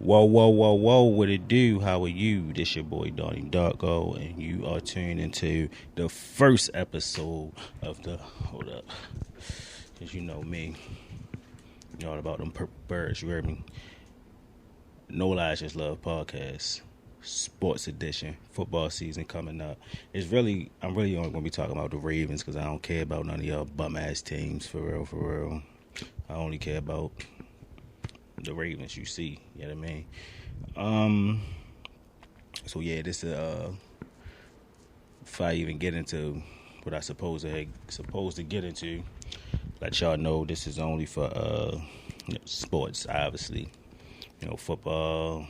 Whoa, whoa, whoa, whoa, what it do? How are you? This your boy Donny, and you are tuned into the first episode of the, hold up, because you know me, you know all about them purple birds, you heard me? No Lies, Just Love podcast, sports edition, football season coming up. I'm really only going to be talking about the Ravens because I don't care about none of y'all bum-ass teams, for real, for real. I only care about the Ravens, you see, you know what I mean? So yeah, this is if I even get into what I supposed to get into, let y'all know this is only for sports, obviously. You know, football.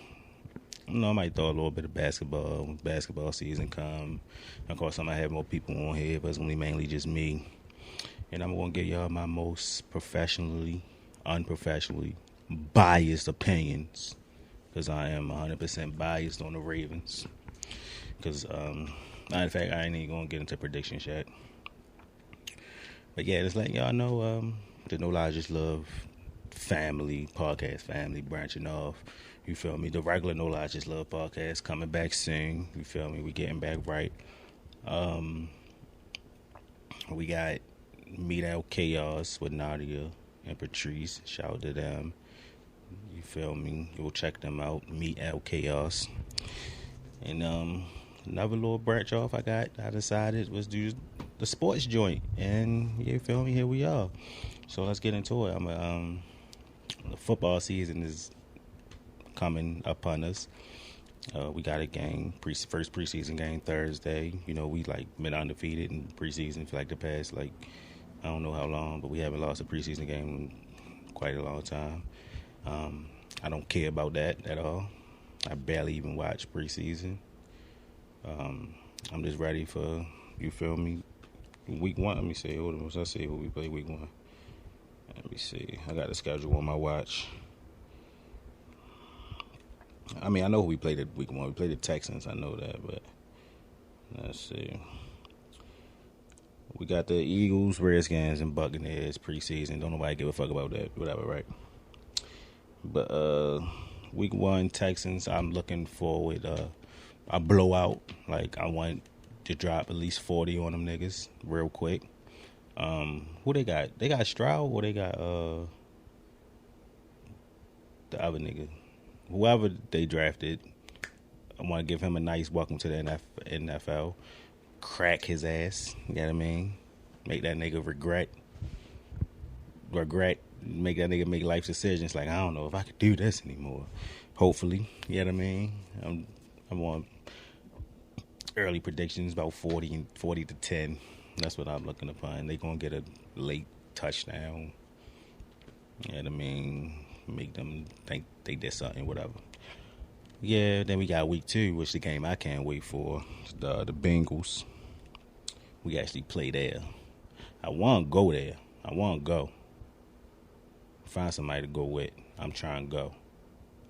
You know, I might throw a little bit of basketball when basketball season come. Of course, I might have more people on here, but it's gonna be mainly just me. And I'm gonna give y'all my most unprofessionally biased opinions, because I am 100% biased on the Ravens. Because, in fact, I ain't even gonna get into predictions yet. But yeah, just letting y'all know, the No Lies Just Love family, podcast family, branching off. You feel me? The regular No Lies Just Love podcast coming back soon. You feel me? We getting back right. We got Meet Out Chaos with Nadia and Patrice. Shout out to them. You feel me? Go check them out. Meet Out Chaos. And another little branch off I decided was do the sports joint. And you feel me? Here we are. So let's get into it. The football season is coming upon us. We got a game, first preseason game Thursday. You know, we been undefeated in preseason for the past I don't know how long, but we haven't lost a preseason game in quite a long time. I don't care about that at all. I barely even watch preseason. I'm just ready for, you feel me, week one. Let me see. Hold on. Let's see who we play week one. Let me see. I got the schedule on my watch. I mean, I know who we played at week one. We played the Texans. I know that, but let's see. We got the Eagles, Redskins, and Buccaneers preseason. Don't nobody give a fuck about that. Whatever, right? But week one, Texans, I'm looking forward. A blowout. I want to drop at least 40 on them niggas real quick. Who they got? They got Stroud, or they got the other nigga? Whoever they drafted, I want to give him a nice welcome to the NFL. Crack his ass, you know what I mean? Make that nigga regret. Make that nigga make life decisions I don't know if I could do this anymore. Hopefully, you know what I mean? I'm on early predictions about 40 to 10. That's what I'm looking upon. They gonna get a late touchdown. You know what I mean? Make them think they did something, whatever. Yeah, then we got week two, which the game I can't wait for. The Bengals. We actually play there. I want to go there. I want to go. Find somebody to go with. I'm trying to go.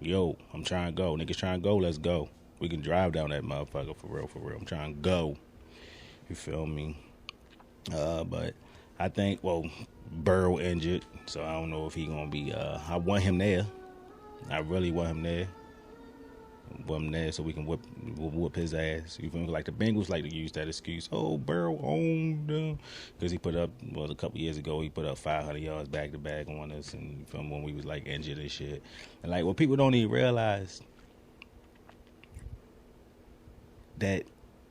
Yo, I'm trying to go. Niggas trying to go, let's go. We can drive down that motherfucker for real, for real. I'm trying to go. You feel me? But I think, Burrow injured, so I don't know if he gonna be. I want him there. I really want him there. So we can whoop his ass. You feel me? The Bengals like to use that excuse. Oh, Burrow owned them, because he put up a couple years ago. He put up 500 yards back to back on us, and from when we was injured and shit. And what people don't even realize that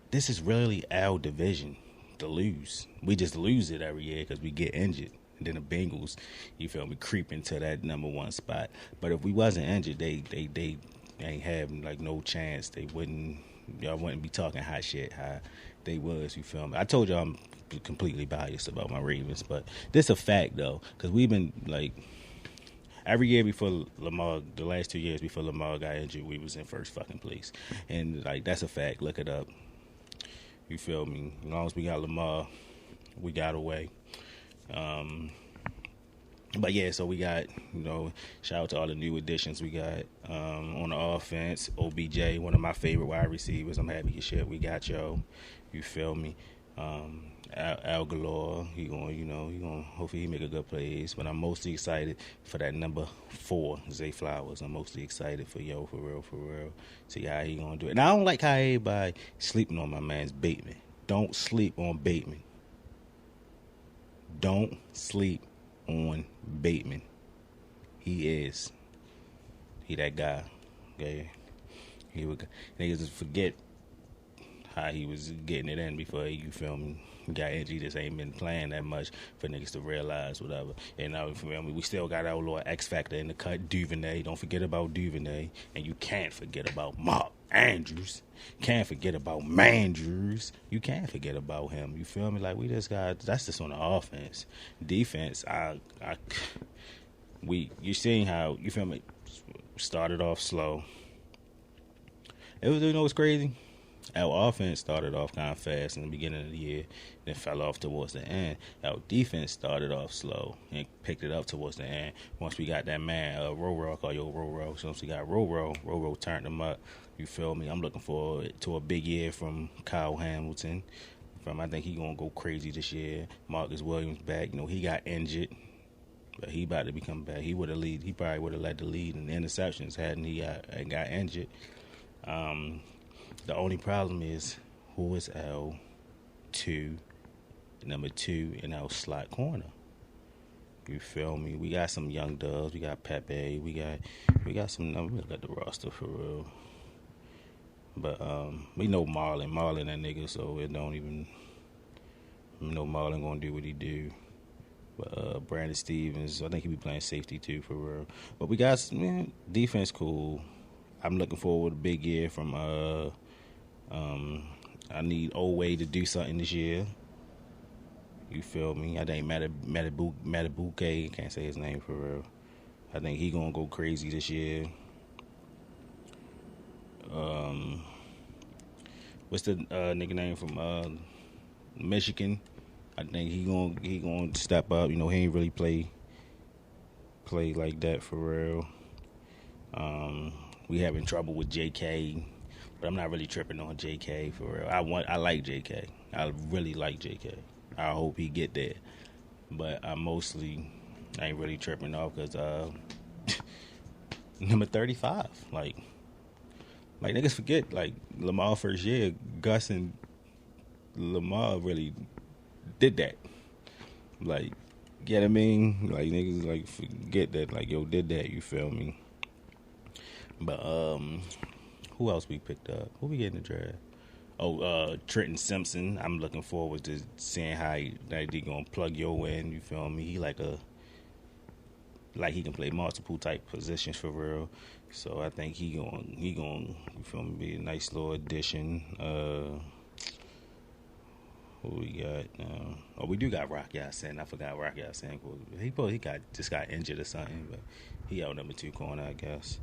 this is really our division to lose. We just lose it every year because we get injured. And then the Bengals, you feel me, creep into that number one spot. But if we wasn't injured, they ain't having no chance. Y'all wouldn't be talking hot shit how they was, you feel me. I told y'all I'm completely biased about my Ravens, but this a fact though, because we've been every year before Lamar, the last 2 years before Lamar got injured, we was in first fucking place. And that's a fact. Look it up. You feel me? As long as we got Lamar, we got away. But yeah, so we got, shout out to all the new additions we got on the offense. OBJ, one of my favorite wide receivers. I'm happy to share. We got y'all. You feel me? Al Galore. He gonna hopefully he make a good plays. But I'm mostly excited for that number 4, Zay Flowers. I'm mostly excited for for real. See how he gonna do it. And I don't like how everybody sleeping on my man's Bateman. Don't sleep on Bateman. Don't sleep on Bateman. He that guy. Okay. Niggas just forget how he was getting it in before you feel me. Got injured. He just ain't been playing that much for niggas to realize whatever. And now we still got our little X factor in the cut. Duvernay. Don't forget about Duvernay. And you can't forget about Mark Andrews. Can't forget about Mandrews. You can't forget about him. You feel me? Like we just got. That's just on the offense. Defense. You seen how you feel me? Started off slow. It was what's crazy. Our offense started off kind of fast in the beginning of the year, then fell off towards the end. Our defense started off slow and picked it up towards the end. Once we got that man, Roro, I call you Roro. So once we got Roro turned him up. You feel me? I'm looking forward to a big year from Kyle Hamilton. I think he gonna go crazy this year. Marcus Williams back. He got injured, but he about to become back. He probably would have led the lead in the interceptions hadn't he got injured. The only problem is who is number 2 in our slot corner. You feel me? We got some young dubs. We got Pepe. We got some. We look at the roster for real. But we know Marlon. Marlon that nigga, so it don't even. We know Marlon gonna do what he do. But Brandon Stevens, I think he be playing safety too for real. But we got defense cool. I'm looking forward to a big year from I need Oway to do something this year. You feel me? I think Matabuke, can't say his name for real. I think he gonna go crazy this year. What's the nigga name from Michigan? I think he gonna step up. He ain't really play like that for real. We having trouble with JK, but I'm not really tripping on JK for real. I like JK. I really like JK. I hope he get there, but I ain't really tripping off because number 35, like niggas forget like Lamar first year, Gus and Lamar really did that. Like, you know what I mean? Like niggas like forget that, like yo did that. You feel me? But who else we picked up? Who we get in the draft? Trenton Simpson. I'm looking forward to seeing how he gonna plug yo in. You feel me? He he can play multiple type positions for real. So I think he going you feel me, be a nice little addition. Who we got? We do got Rock Ya-Sin. I forgot Rock Ya-Sin. He just got injured or something, but he out number 2 corner, I guess.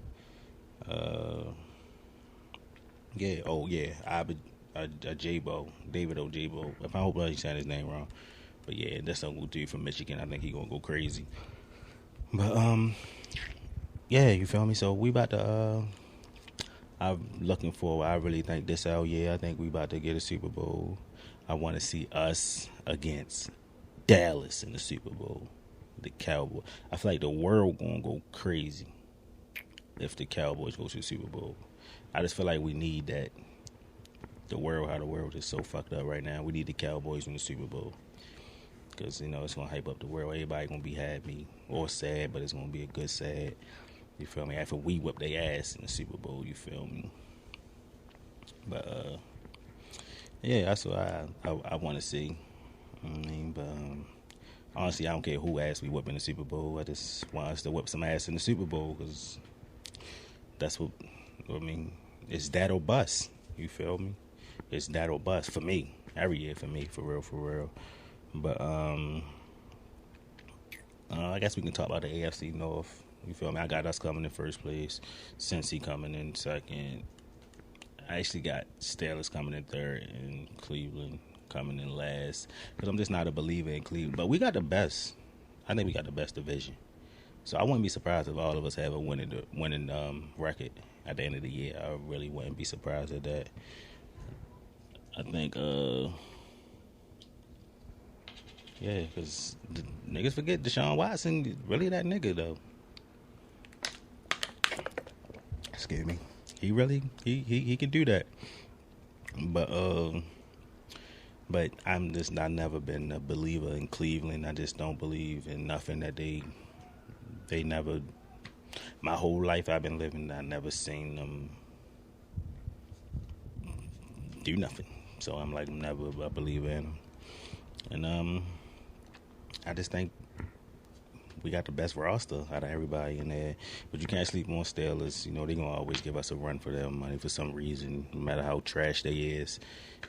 Ajabo, David Ojabo. If I hope I'm saying his name wrong, but yeah, that's a good dude from Michigan. I think he gonna go crazy. But yeah, you feel me? So we about to. I'm looking forward. I really think this our year. I think we about to get a Super Bowl. I want to see us against Dallas in the Super Bowl. The Cowboys. I feel like the world gonna go crazy if the Cowboys go to the Super Bowl. I just feel like we need that. How the world is so fucked up right now. We need the Cowboys in the Super Bowl. Because, it's going to hype up the world. Everybody going to be happy or sad, but it's going to be a good sad. You feel me? After we whip their ass in the Super Bowl, you feel me? But, yeah, that's what I want to see. But honestly, I don't care who ass we whip in the Super Bowl. I just want us to whip some ass in the Super Bowl because that's what, it's that or bust. You feel me? It's that or bust for me. Every year for me, for real. But I guess we can talk about the AFC North. You feel me? I got us coming in first place. Cincy coming in second. I actually got Steelers coming in third and Cleveland coming in last. Because I'm just not a believer in Cleveland. But we got the best. I think we got the best division. So I wouldn't be surprised if all of us have a winning record at the end of the year. I really wouldn't be surprised at that. I think Yeah, because niggas forget Deshaun Watson really that nigga though. Excuse me. He really he can do that. But I never been a believer in Cleveland. I just don't believe in nothing that they never. My whole life I've been living, I never seen them do nothing. So I'm like never a believer in them. And I just think we got the best roster out of everybody in there. But you can't sleep on Steelers. You know, they're going to always give us a run for their money for some reason. No matter how trash they is,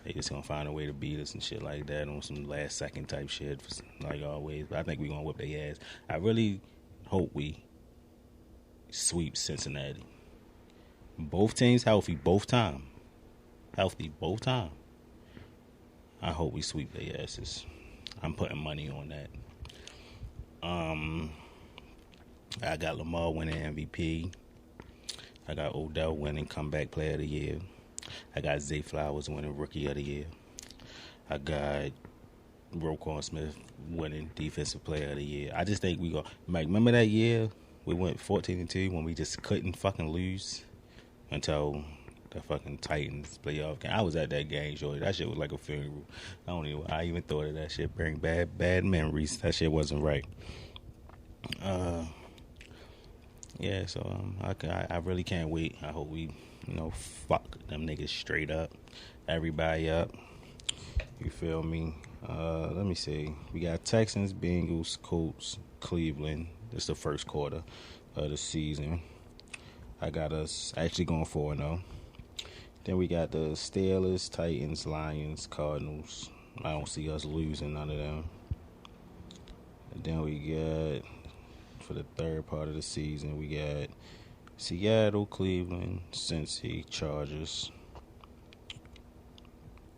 they just going to find a way to beat us and shit like that on some last second type shit, like always. But I think we're going to whip their ass. I really hope we sweep Cincinnati. Both teams healthy, both time. Healthy, both time. I hope we sweep their asses. I'm putting money on that. I got Lamar winning MVP. I got Odell winning comeback player of the year. I got Zay Flowers winning rookie of the year. I got Roquan Smith winning defensive player of the year. I just think we go. Mike, remember that year we went 14-2 when we just couldn't fucking lose until the fucking Titans playoff game. I was at that game, Joey. That shit was like a funeral. I even thought of that shit. Bring bad memories. That shit wasn't right. Yeah, so I really can't wait. I hope we, fuck them niggas straight up, everybody up. You feel me? Let me see. We got Texans, Bengals, Colts, Cleveland. This is the first quarter of the season. I got us actually going 4-0. Then we got the Steelers, Titans, Lions, Cardinals. I don't see us losing none of them. And then we got, for the third part of the season, we got Seattle, Cleveland, Cincy, Chargers.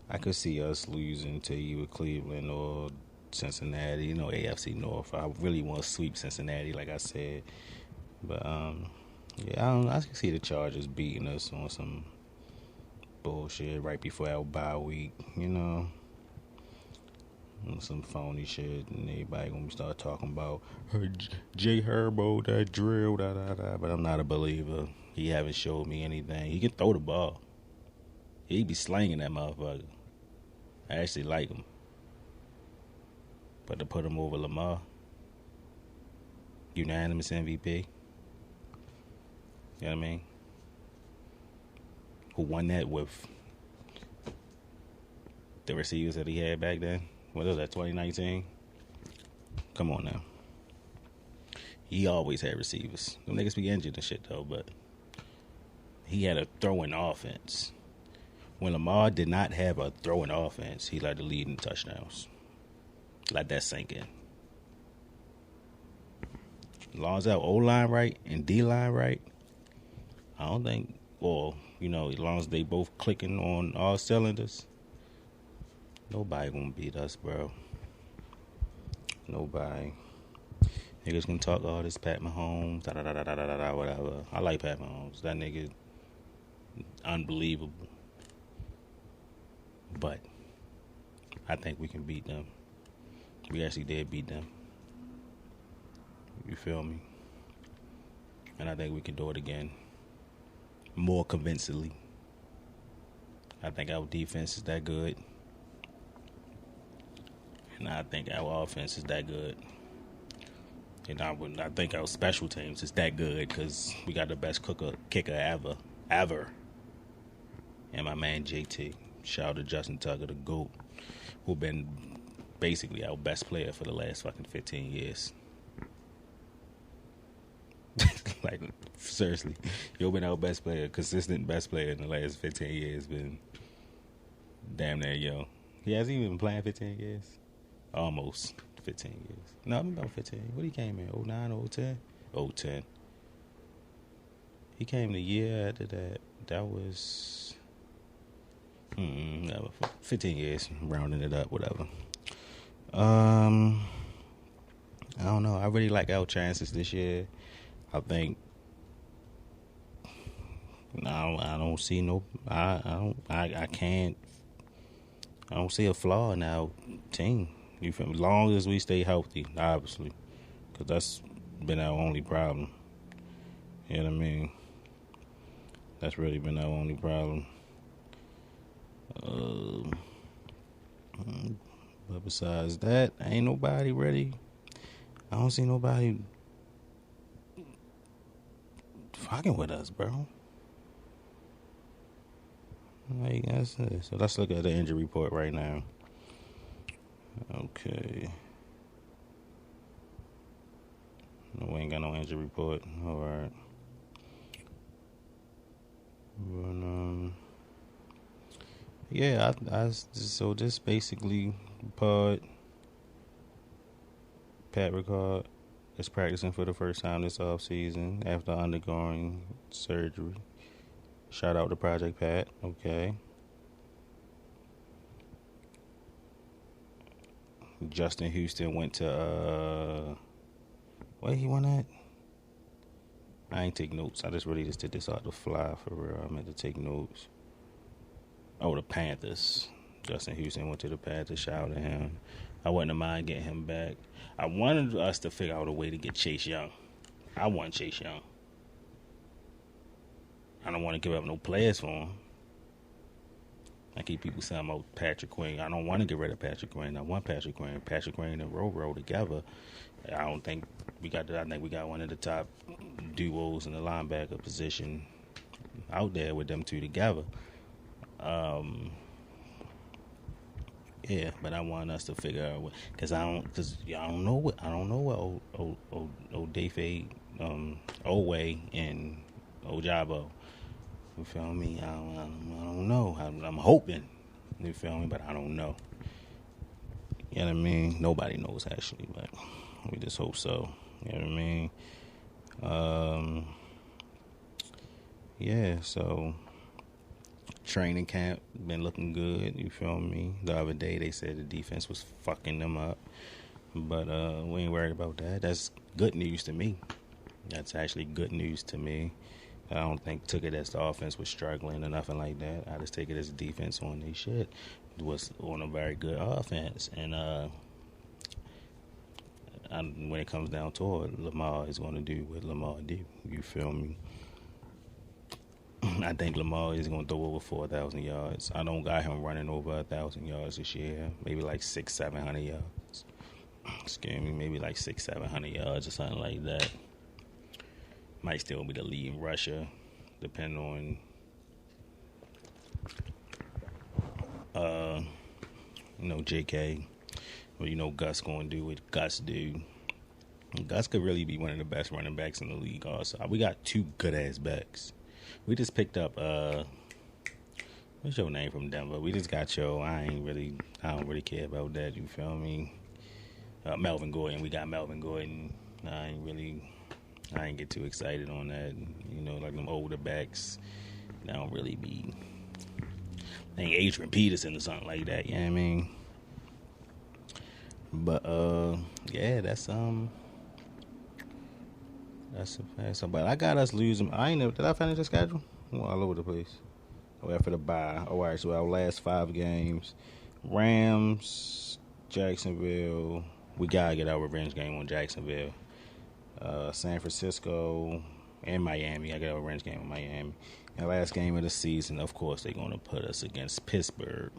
I could see us losing to either Cleveland or Cincinnati, AFC North. I really want to sweep Cincinnati, like I said. But, yeah, I can see the Chargers beating us on some bullshit right before our bye week, some phony shit, and everybody gonna start talking about Jay Herbo, that drill, but I'm not a believer. He haven't showed me anything. He can throw the ball. He be slinging that motherfucker. I actually like him. But to put him over Lamar, unanimous MVP, you know what I mean? Who won that with the receivers that he had back then? What was that, 2019? Come on now. He always had receivers. Them niggas be injured and shit, though, but he had a throwing offense. When Lamar did not have a throwing offense, he led the lead in touchdowns. Let that sink in. As long as our O-line right and D-line right, I don't think, as long as they both clicking on all cylinders, nobody gonna beat us, bro. Nobody. Niggas can talk all this Pat Mahomes, whatever. I like Pat Mahomes. That nigga, unbelievable. But I think we can beat them. We actually did beat them. You feel me? And I think we can do it again. More convincingly. I think our defense is that good. And I think our offense is that good. And I think our special teams is that good because we got the best kicker ever. And my man JT. Shout out to Justin Tucker, the GOAT, who been basically our best player for the last fucking 15 years. Like, seriously. You've been our best player, consistent best player in the last 15 years. Been damn near young. He hasn't even been playing 15 years. Almost 15 years. No, I'm about 15. What he came in? 09, 010? 010. He came the year after that. That was 15 years, rounding it up, whatever. I don't know. I really like our chances this year. I think I don't see no. I don't see a flaw in our team. You feel me? As long as we stay healthy, obviously, because that's been our only problem. You know what I mean? That's really been our only problem. Uh, but besides that, ain't nobody ready. I don't see nobody fucking with us, bro. Like, that's it. So let's look at the injury report right now. Okay. No, we ain't got no injury report. All right. But, yeah, so this basically Pat Ricard is practicing for the first time this offseason after undergoing surgery. Shout out to Project Pat. Okay. Justin Houston went to where he went at? I ain't take notes. I just really just did this out the fly for real. I meant to take notes. Oh, the Panthers. Justin Houston went to the Panthers. Shout out to him. I wouldn't mind getting him back. I wanted us to figure out a way to get Chase Young. I want Chase Young. I don't want to give up no players for him. I keep people saying about Patrick Queen. I don't want to get rid of Patrick Queen. I want Patrick Queen. Patrick Queen and Roro together. I don't think we got. I think we got one of the top duos in the linebacker position out there with them two together. Yeah, but I want us to figure out what, because I don't know what old Dafe, Oway and Ojabo. You feel me? I don't know. I'm hoping. You feel me? But I don't know. You know what I mean? Nobody knows actually, but we just hope so. You know what I mean? Yeah. So training camp been looking good. You feel me? The other day they said the defense was fucking them up, but we ain't worried about that. That's good news to me. That's actually good news to me. I don't took it as the offense was struggling or nothing like that. I just take it as defense on their shit. It was on a very good offense. And when it comes down to it, Lamar is going to do what Lamar do. You feel me? I think Lamar is going to throw over 4,000 yards. I don't got him running over 1,000 yards this year. Maybe like 600-700 yards. Excuse me, maybe like 600-700 yards or something like that. Might still be the lead in Russia, depending on, JK. Or, Gus going to do what Gus do. Gus could really be one of the best running backs in the league also. We got two good-ass backs. We just picked up, what's your name from Denver? We just got I don't really care about that, you feel me? Melvin Gordon. We got Melvin Gordon. I ain't get too excited on that. Like them older backs, I don't really be. I think Adrian Peterson or something like that. You know what I mean? But yeah, that's but I got us losing. Did I finish the schedule? I'm all over the place. After the bye. All right, so our last 5 games: Rams, Jacksonville. We gotta get our revenge game on Jacksonville. San Francisco and Miami. I got a revenge game with Miami. And last game of the season, of course, they're going to put us against Pittsburgh.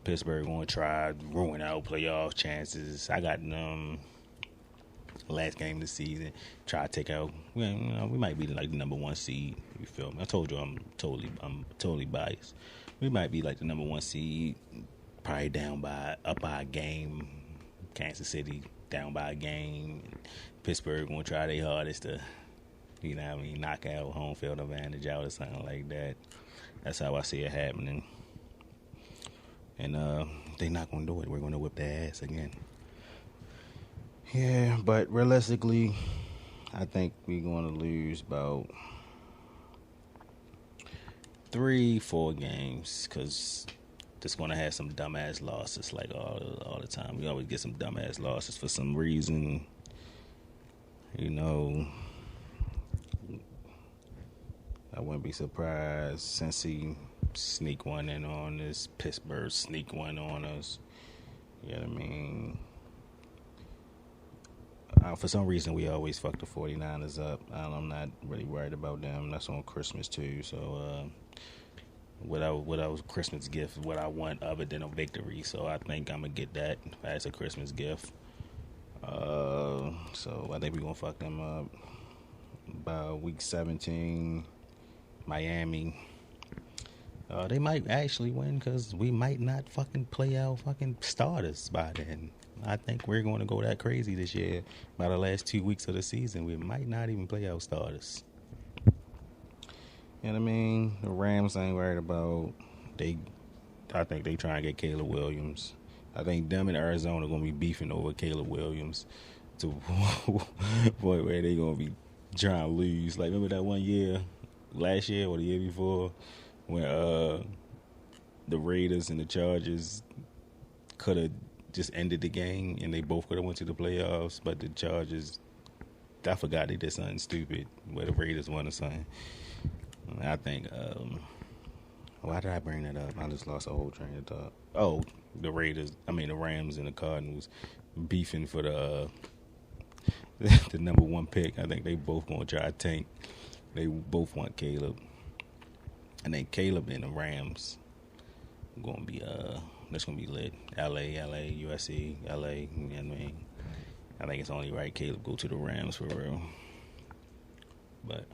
Pittsburgh going to try to ruin our playoff chances. I got last game of the season. Try to take out. We might be like the number 1 seed. You feel me? I told you I'm totally biased. We might be like the number 1 seed. Probably up by a game. Kansas City down by a game. Pittsburgh gonna try their hardest to, knock out home field advantage out or something like that. That's how I see it happening. And they're not gonna do it. We're gonna whip their ass again. Yeah, but realistically, I think we're gonna lose about 3-4 games because just gonna have some dumbass losses like all the time. We always get some dumbass losses for some reason. I wouldn't be surprised since he sneak one in on us. Pittsburgh sneak one on us. You know what I mean? For some reason, we always fuck the 49ers up. I'm not really worried about them. That's on Christmas, too. So, without Christmas gift, what I want other than a victory. So, I think I'm going to get that as a Christmas gift. So, I think we're going to fuck them up. By week 17, Miami. They might actually win because we might not fucking play our fucking starters by then. I think we're going to go that crazy this year. By the last 2 weeks of the season, we might not even play our starters. You know what I mean? The Rams I ain't worried about. I think they try and get Caleb Williams. I think them in Arizona are going to be beefing over Caleb Williams to the point where they going to be trying to lose. Like, remember that one year, last year or the year before, when the Raiders and the Chargers could have just ended the game and they both could have went to the playoffs, but the Chargers, I forgot they did something stupid where the Raiders won or something. I think, why did I bring that up? I just lost a whole train of thought. Oh, the Rams and the Cardinals beefing for the number one pick. I think they both going to try to tank. They both want Caleb. And then Caleb and the Rams going to be, that's going to be lit. LA, USC, LA, you know what I mean? I think it's only right Caleb go to the Rams for real. But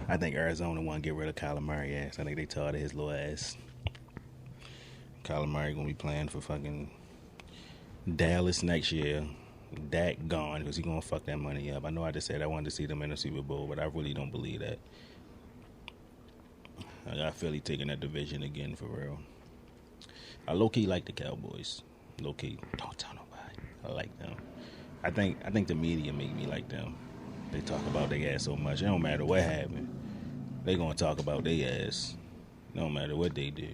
I think Arizona want to get rid of Kyler Murray ass. I think they tired of his little ass. Kyler Murray going to be playing for fucking Dallas next year. Dak gone because he going to fuck that money up. I know I just said I wanted to see them in the Super Bowl, but I really don't believe that. I got Philly taking that division again for real. I low-key like the Cowboys. Low-key. Don't tell nobody. I like them. I think the media make me like them. They talk about their ass so much. It don't matter what happened. They gonna talk about their ass. It don't matter what they do.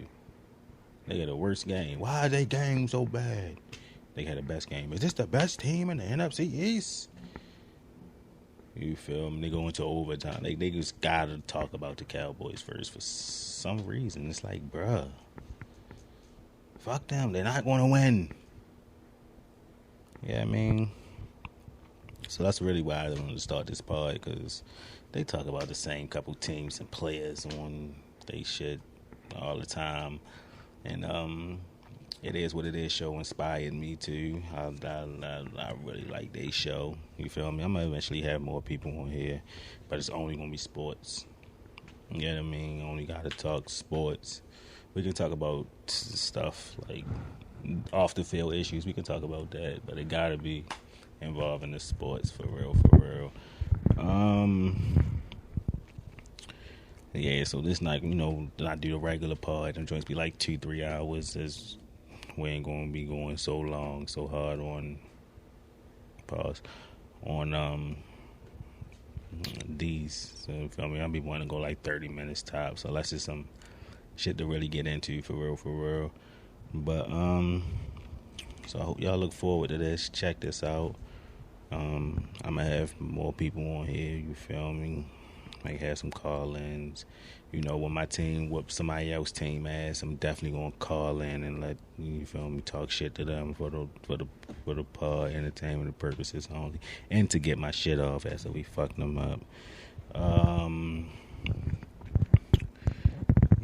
They got the worst game. Why are they game so bad? They had the best game. Is this the best team in the NFC East? You feel me? They go into overtime. They just gotta talk about the Cowboys first for some reason. It's like, bruh, fuck them. They're not gonna win. Yeah, I mean, so that's really why I wanted to start this pod, because they talk about the same couple teams and players on they shit all the time, and It Is What It Is show inspired me too. I really like their show. You feel me? I'm going to eventually have more people on here, but it's only going to be sports. You know what I mean? Only got to talk sports. We can talk about stuff like off the field issues. We can talk about that, but it got to be involved in the sports for real, for real. Yeah, so this night, I do the regular pod. Them joints be like 2-3 hours. We ain't gonna be going so long, so hard on these. So you feel me? I'll be wanting to go like 30 minutes top. So that's just some shit to really get into for real. But so I hope y'all look forward to this. Check this out. I'm gonna have more people on here. You feel me? Might have some call-ins. When my team whoop somebody else's team ass, I'm definitely gonna call in and let you feel me talk shit to them for the pod entertainment purposes only, and to get my shit off after we fuck them up.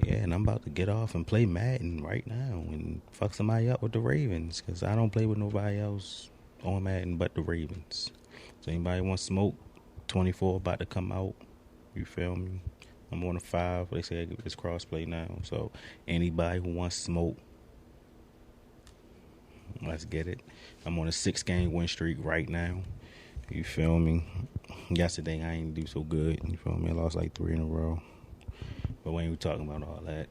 Yeah, and I'm about to get off and play Madden right now and fuck somebody up with the Ravens, because I don't play with nobody else on Madden but the Ravens. So anybody want smoke? 24 about to come out. You feel me? I'm on a 5. They say it's crossplay now. So anybody who wants smoke, let's get it. I'm on a 6-game win streak right now. You feel me? Yesterday I ain't do so good. You feel me? I lost like 3 in a row. But we ain't talking about all that.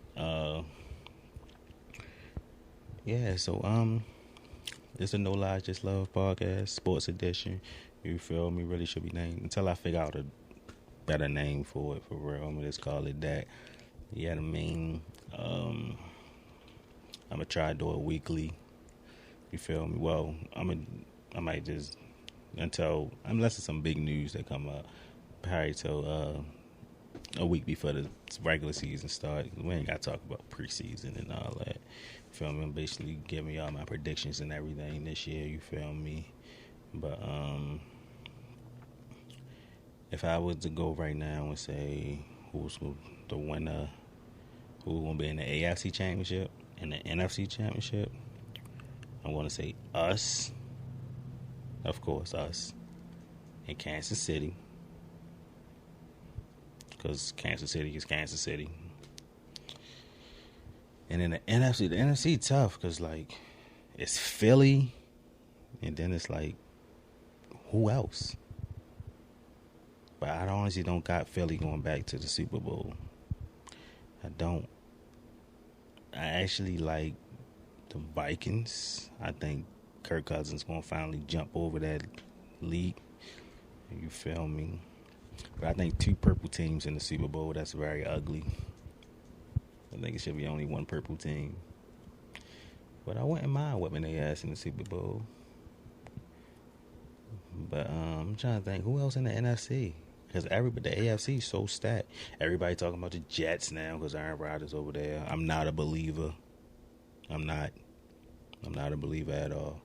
Yeah, so it's a No Lies Just Love podcast, sports edition. You feel me? Really should be named until I figure out a better name for it, for real. I'm gonna just call it that. You know what I mean? I'm gonna try to do it weekly. You feel me? Well, I might just unless it's some big news that come up, probably till a week before the regular season starts. We ain't gotta talk about preseason and all that. Feel me? I'm basically giving y'all my predictions and everything this year. You feel me? But if I was to go right now and say who's the winner, who's gonna be in the AFC Championship and the NFC Championship, I'm gonna say us. Of course, us in Kansas City, because Kansas City is Kansas City. And then the NFC tough because like it's Philly, and then it's like who else? But I honestly don't got Philly going back to the Super Bowl. I don't. I actually like the Vikings. I think Kirk Cousins gonna finally jump over that league. You feel me? But I think 2 purple teams in the Super Bowl, that's very ugly. I think it should be only 1 purple team. But I wouldn't mind whipping their ass in the Super Bowl. But I'm trying to think, who else in the NFC? Because the AFC is so stacked. Everybody talking about the Jets now because Aaron Rodgers over there. I'm not a believer. I'm not a believer at all.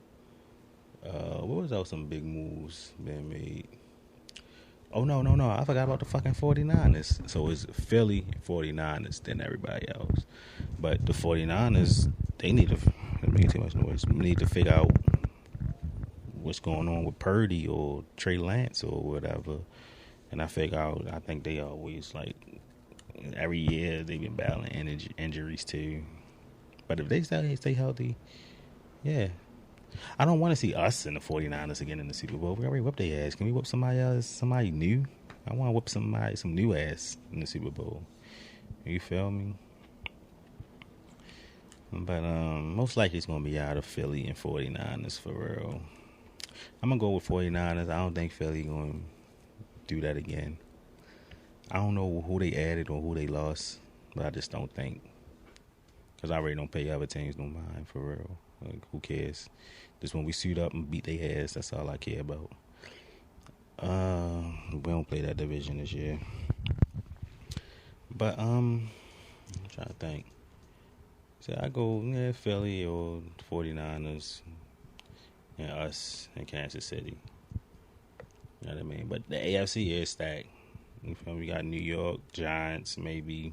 What was those some big moves being made? Oh, no. I forgot about the fucking 49ers. So it's Philly 49ers than everybody else. But the 49ers, they need to make too much noise. We need to figure out what's going on with Purdy or Trey Lance or whatever. And I think they always, like, every year they've been battling injuries too. But if they stay healthy, yeah. I don't want to see us and the 49ers again in the Super Bowl. We already whipped their ass. Can we whip somebody else, somebody new? I want to whip some new ass in the Super Bowl. You feel me? But most likely it's going to be out of Philly and 49ers for real. I'm going to go with 49ers. I don't think Philly going to do that again. I don't know who they added or who they lost, but I just don't think. Because I already don't pay other teams no mind, for real. Like, who cares? Just when we suit up and beat their ass, that's all I care about. We don't play that division this year. But, I'm trying to think. So I go, Philly or 49ers and us in Kansas City. You know what I mean? But the AFC is stacked. You feel me? We got New York, Giants, maybe.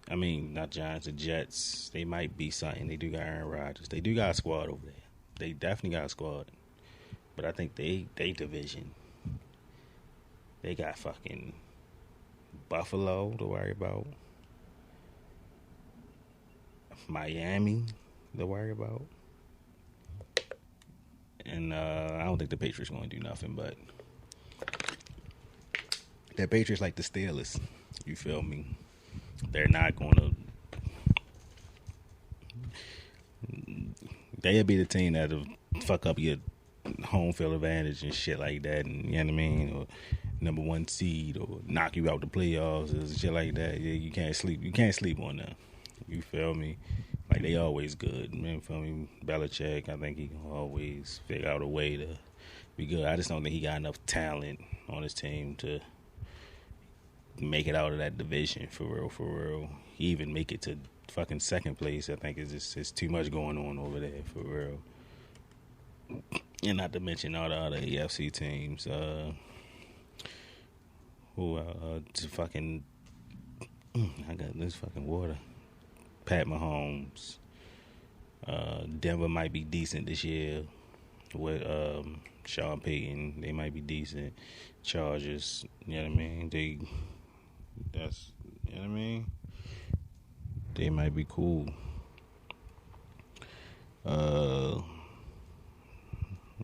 I mean, not Giants, the Jets. They might be something. They do got Aaron Rodgers. They do got a squad over there. They definitely got a squad. But I think they division. They got fucking Buffalo to worry about. Miami to worry about. And I don't think the Patriots going to do nothing, but the Patriots like the Steelers. You feel me? They're not going to. They'll be the team that'll fuck up your home field advantage and shit like that, and you know what I mean, or number 1 seed, or knock you out the playoffs and shit like that. Yeah, you can't sleep. You can't sleep on them. You feel me? Like, they always good. Man, feel me? Belichick, I think he can always figure out a way to be good. I just don't think he got enough talent on his team to make it out of that division, for real. He even make it to fucking second place. I think it's too much going on over there, for real. And not to mention all the other AFC teams. Just fucking, I got this fucking water. Pat Mahomes. Denver might be decent this year with Sean Payton. They might be decent. Chargers, you know what I mean? You know what I mean? They might be cool.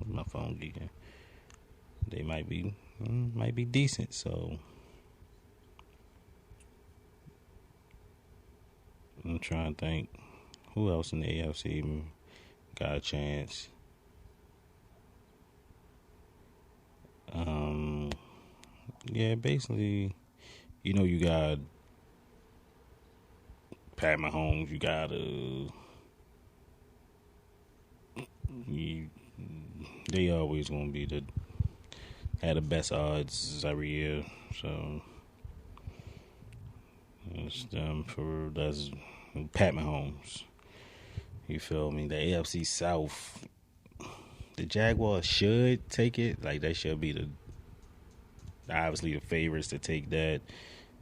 My phone geeking. They might be decent, so I'm trying to think who else in the AFC got a chance. Yeah, basically, you got Pat Mahomes. You got they always gonna be had the best odds every year. So that's Pat Mahomes. You feel me? The AFC South, the Jaguars should take it. Like, they should be obviously the favorites to take that.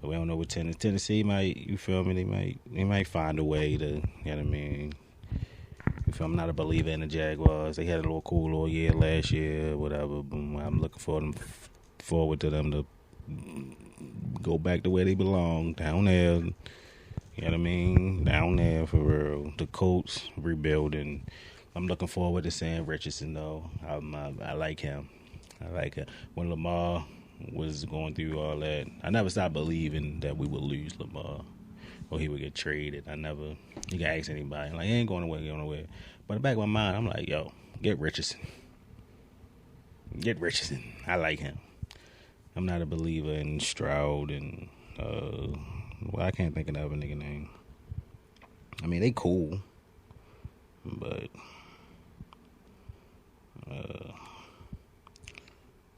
But we don't know what Tennessee might. You feel me? They might find a way to. You know what I mean? You feel me? I'm not a believer in the Jaguars. They had a little cool little year last year, whatever. But I'm looking forward to them to go back to where they belong, down there. You know what I mean? Down there for real. The Colts rebuilding. I'm looking forward to seeing Richardson though. I like him. I like it. When Lamar was going through all that, I never stopped believing that we would lose Lamar or he would get traded. You can ask anybody. Like, he ain't going nowhere. But in the back of my mind, I'm like, yo, get Richardson. Get Richardson. I like him. I'm not a believer in Stroud and, I can't think of another nigga name. I mean, they cool, but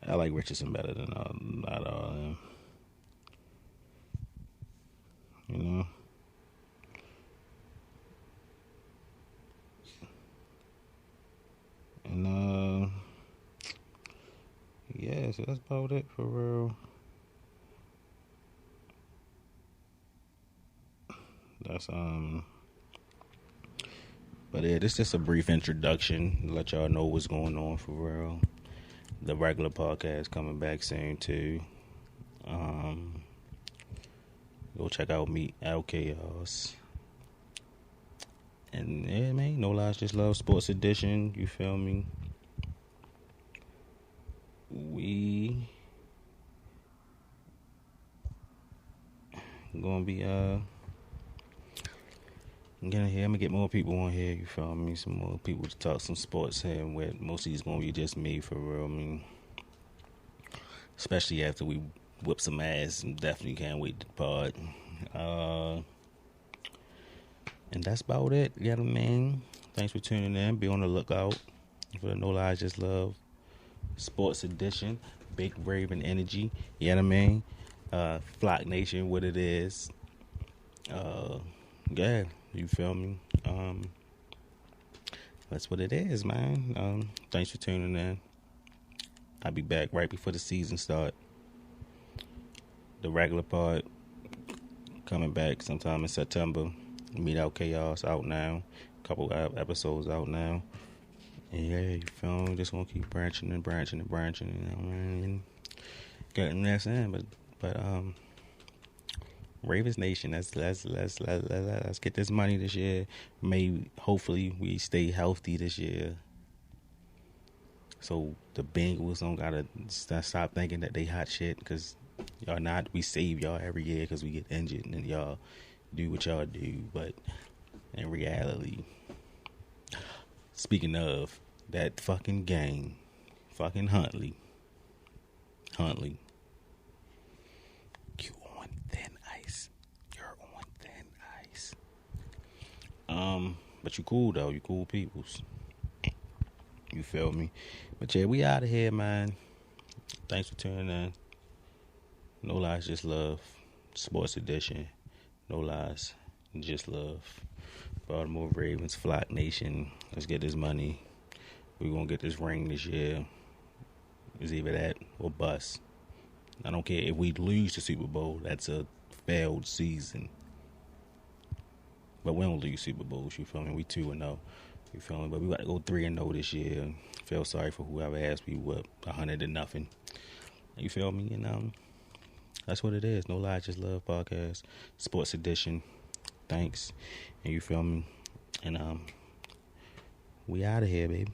I like Richardson better than not all of them. You know? And, yeah, so that's about it for real. That's, but yeah, this is just a brief introduction to let y'all know what's going on for real. The regular podcast coming back soon too. Go check out Meet Out Chaos. And yeah, man, No Lies Just Love Sports Edition. You feel me? We gonna be getting here. I'm gonna get more people on here. You feel me? Some more people to talk some sports here. Where most of these gonna be just me for real. I mean, especially after we whip some ass. Definitely can't wait to pod. And that's about it. You know what I mean? Thanks for tuning in. Be on the lookout for the No Lies Just Love Sports Edition. Big Raven Energy. You know what I mean? Flock Nation, what it is. Yeah, you feel me? That's what it is, man. Thanks for tuning in. I'll be back right before the season start. The regular part coming back sometime in September. Meet Out Chaos out now. A couple of episodes out now. And yeah, you feel me? Just gonna keep branching, you know what I mean? Getting that in, but Ravens Nation, let's get this money this year. Hopefully we stay healthy this year. So the Bengals don't gotta stop thinking that they hot shit, because y'all not. We save y'all every year because we get injured, and y'all do what y'all do. But in reality, speaking of that fucking game, fucking Huntley, you on thin ice. You're on thin ice. But you cool though. You cool peoples. You feel me? But yeah, we out of here, man. Thanks for tuning in. No Lies, Just Love. Sports Edition. No Lies, Just Love. Baltimore Ravens, Flock Nation. Let's get this money. We're going to get this ring this year. It's either that or bust. I don't care if we lose the Super Bowl. That's a failed season. But we don't lose Super Bowls, you feel me? We 2-0. You feel me? But we got to go 3-0 this year. Feel sorry for whoever asked me what 100-0. You feel me? And that's what it is. No Lies, Just Love podcast, Sports Edition. Thanks. And you feel me? And we out of here, baby.